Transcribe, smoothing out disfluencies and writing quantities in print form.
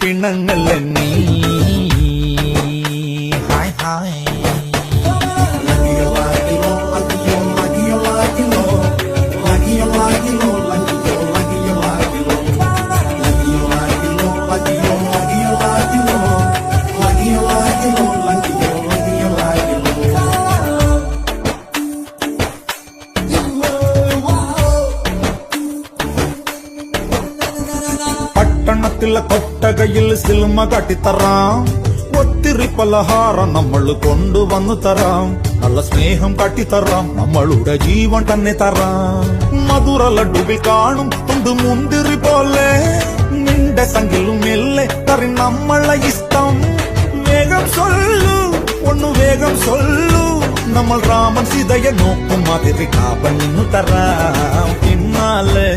പിണങ്ങല്ല നീ hi hi പട്ടണത്തിലെ കൊട്ടകയിൽ സിൽമ കാട്ടിത്തറാം ഒത്തിരി പലഹാരം നമ്മൾ കൊണ്ടുവന്നു തരാം നല്ല സ്നേഹം കാട്ടിത്തറാം നമ്മളുടെ ജീവൻ തന്നെ തരാം മധുര ലഡുവിൽ കാണും തുണ്ട് മുന്തിരി പോലെ നിന്റെ സംഖിലും മെല്ലെ തറി നമ്മളെ ഇഷ്ടം വേഗം സൊല്ലു ഒന്നു വേഗം സൊല്ലു നമ്മൾ രാമൻ സീതയെ നോക്കും മാതിരി കാപ്പൻ നിന്നു തരാം പിന്നാലെ